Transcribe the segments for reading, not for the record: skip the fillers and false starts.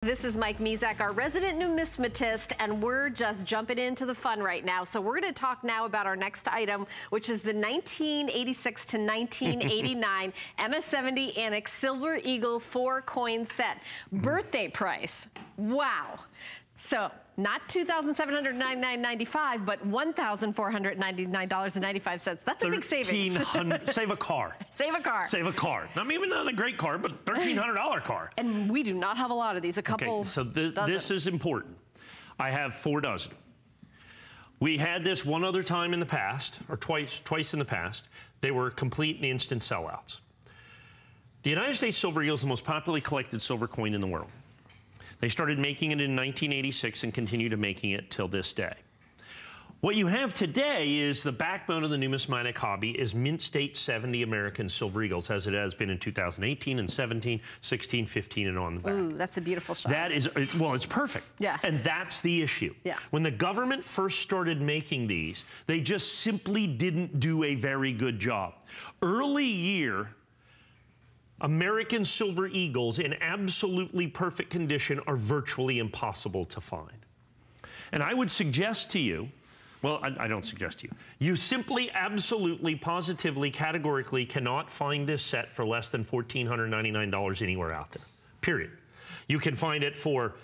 This is Mike Mezak, our resident numismatist, and we're just jumping into the fun right now. So we're going to talk now about our next item, which is the 1986 to 1989 MS-70 Annex Silver Eagle 4-coin set. Birthday price. Wow. So not $2,799.95, but $1,499.95. That's a big savings. Save a car. Save a car. Save a car. Not even not a great car, but $1,300 car. And we do not have a lot of these. A couple. Okay, so this is important. I have 4 dozen. We had this one other time in the past, or twice in the past. They were complete and instant sellouts. The United States Silver Eagle is the most popularly collected silver coin in the world. They started making it in 1986 and continue to making it till this day. What you have today is the backbone of the numismatic hobby is Mint State 70 American Silver Eagles, as it has been in 2018 and 17, 16, 15, and on the back. Ooh, that's a beautiful shot. That is, well, it's perfect. Yeah. And that's the issue. Yeah. When the government first started making these, they just simply didn't do a very good job. Early year American Silver Eagles in absolutely perfect condition are virtually impossible to find. And I would suggest to you, well, I don't suggest to you, you simply, absolutely, positively, categorically cannot find this set for less than $1,499 anywhere out there, period. You can find it for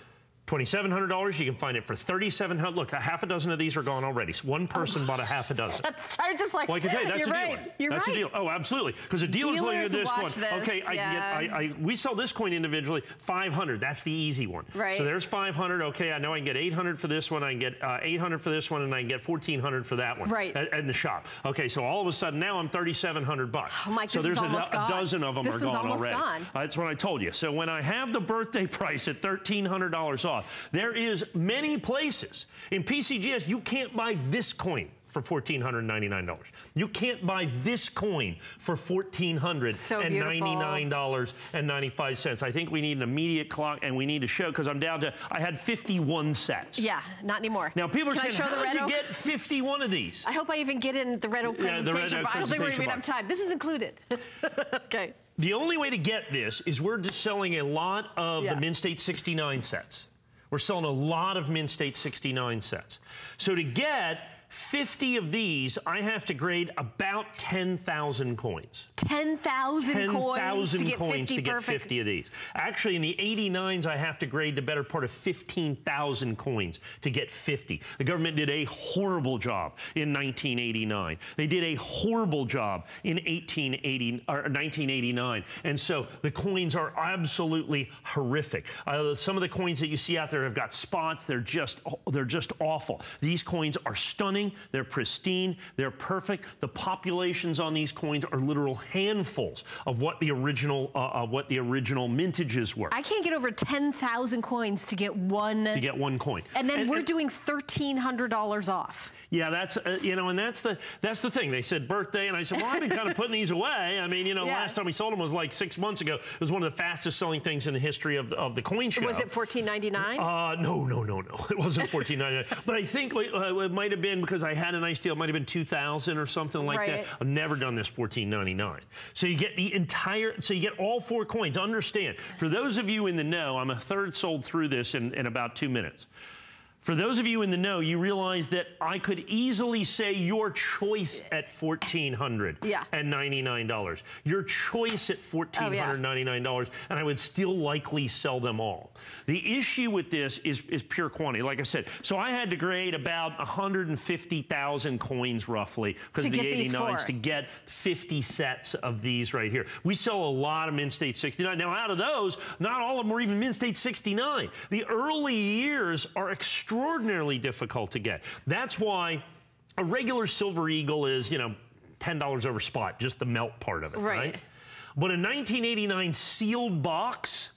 $2,700, you can find it for $3,700. Look, a half a dozen of these are gone already. So one person bought a half a dozen. I'm just like, well, I can tell you, that's you're a deal. right. You're that's right. a deal. Oh, absolutely. Because a dealer's looking at this going, okay, I can get, we sell this coin individually, 500. That's the easy one. Right. So there's 500. Okay, I know I can get 800 for this one. I can get 800 for this one, and I can get 1,400 for that one. Right. In the shop. Okay, so all of a sudden now I'm $3,700. Oh, Mike, so there's a dozen of them this are gone almost already. Gone. That's what I told you. So when I have the birthday price at $1,300 off, there is many places. In PCGS, you can't buy this coin for $1,499. You can't buy this coin for $1,499.95. I think we need an immediate clock, and we need to show, because I'm down to, I had 51 sets. Yeah, not anymore. Now, people are saying, how did you get 51 of these? I hope I even get in the Red Oak presentation, but I don't think we're going to have time. This is included. Okay. The only way to get this is we're just selling a lot of the Mint State 69 sets. We're selling a lot of Mint State 69 sets. So to get 50 of these, I have to grade about 10,000 coins. 10,000 coins to get 50 of these. Actually, in the 89s, I have to grade the better part of 15,000 coins to get 50. The government did a horrible job in 1989. They did a horrible job in 1989. And so the coins are absolutely horrific. Some of the coins that you see out there have got spots. They're just awful. These coins are stunning. They're pristine. They're perfect. The populations on these coins are literal handfuls of what the original mintages were. I can't get over 10,000 coins to get one. To get one coin. And then we're doing $1,300 off. Yeah, that's you know, and that's the thing. They said birthday, and I said, well, I've been kind of putting these away. I mean, you know, last time we sold them was like 6 months ago. It was one of the fastest selling things in the history of the coin show. Was it $14.99? No. It wasn't $14.99. But I think it might have been, because I had a nice deal. It might have been $2,000 or something like that. I've never done this $14.99. So you get the entire. So you get all 4 coins. Understand, for those of you in the know, I'm a third sold through this in about 2 minutes. For those of you in the know, you realize that I could easily say your choice at $1,499. Your choice at $1,499, and I would still likely sell them all. The issue with this is pure quantity, like I said. So I had to grade about 150,000 coins roughly, because of the 89s, to get 50 sets of these right here. We sell a lot of Mint State 69. Now, out of those, not all of them were even Mint State 69. The early years are extraordinarily difficult to get. That's why a regular Silver Eagle is, you know, $10 over spot, just the melt part of it, right? But a 1989 sealed box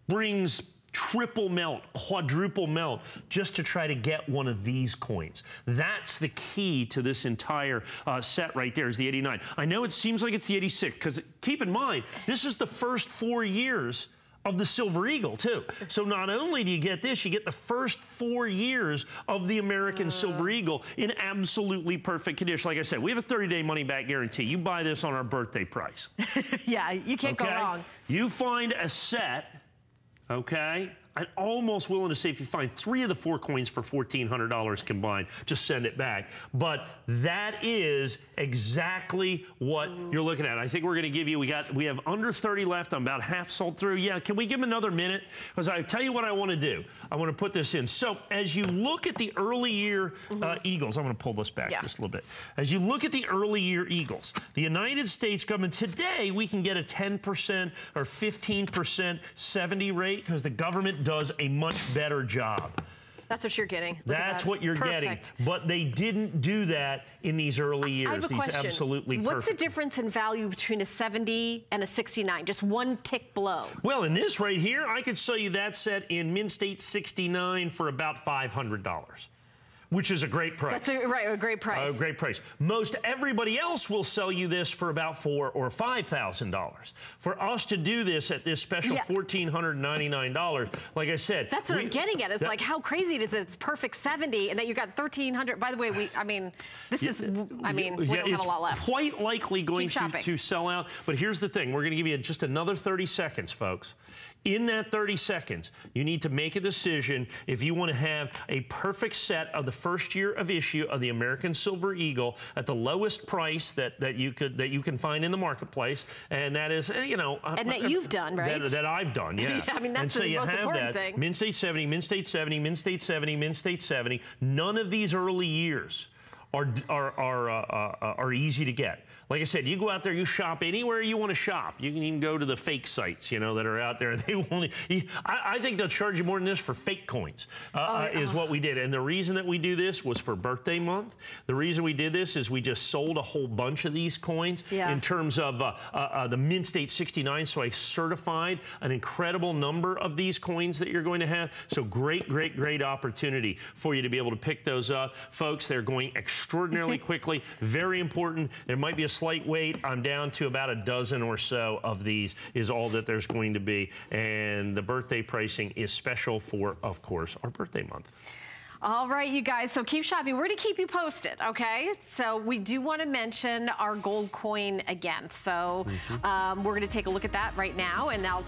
brings triple melt, quadruple melt, just to try to get one of these coins. That's the key to this entire set right there, is the 89. I know it seems like it's the 86, because keep in mind, this is the first 4 years of the Silver Eagle, too. So not only do you get this, you get the first 4 years of the American Silver Eagle in absolutely perfect condition. Like I said, we have a 30-day money-back guarantee. You buy this on our birthday price. Yeah, you can't go wrong. You find a set, okay, I'm almost willing to say if you find 3 of the 4 coins for $1,400 combined, just send it back. But that is exactly what you're looking at. I think we're going to give you, we have under 30 left. I'm about half sold through. Yeah, can we give them another minute? Because I tell you what I want to do. I want to put this in. So as you look at the early year Eagles, I'm going to pull this back just a little bit. As you look at the early year Eagles, the United States government, today we can get a 10% or 15% 70 rate because the government does a much better job. That's what you're getting. That's what you're getting. But they didn't do that in these early years. I have a question. Absolutely perfect. What's the difference in value between a 70 and a 69? Just one tick below. Well, in this right here, I could sell you that set in Mint State 69 for about $500. Which is a great price. That's a great price. A great price. Most everybody else will sell you this for about $4,000 or $5,000. For us to do this at this special $1,499, like I said, that's what I'm getting at. It's like how crazy it is that it's perfect 70 and that you got 1,300. By the way, we don't have a lot left. Quite likely going to sell out. But here's the thing: we're going to give you just another 30 seconds, folks. In that 30 seconds, you need to make a decision if you want to have a perfect set of the first year of issue of the American Silver Eagle at the lowest price that you can find in the marketplace, and that is, and that you've done, right? That I've done, yeah. I mean, that's the most important thing. Mint State 70, Mint State 70, Mint State 70, Mint State 70. None of these early years are easy to get. Like I said, you go out there, you shop anywhere you want to shop. You can even go to the fake sites, that are out there. They won't. I think they'll charge you more than this for fake coins. Is what we did. And the reason that we do this was for birthday month. The reason we did this is we just sold a whole bunch of these coins in terms of the Mint State 69. So I certified an incredible number of these coins that you're going to have. So great, great, great opportunity for you to be able to pick those up, folks. They're going extraordinarily quickly. Very important. There might be a slight wait. I'm down to about a dozen or so of these is all that there's going to be. And the birthday pricing is special for, of course, our birthday month. All right, you guys, so keep shopping. We're going to keep you posted, okay? So we do want to mention our gold coin again. So we're going to take a look at that right now, and I'll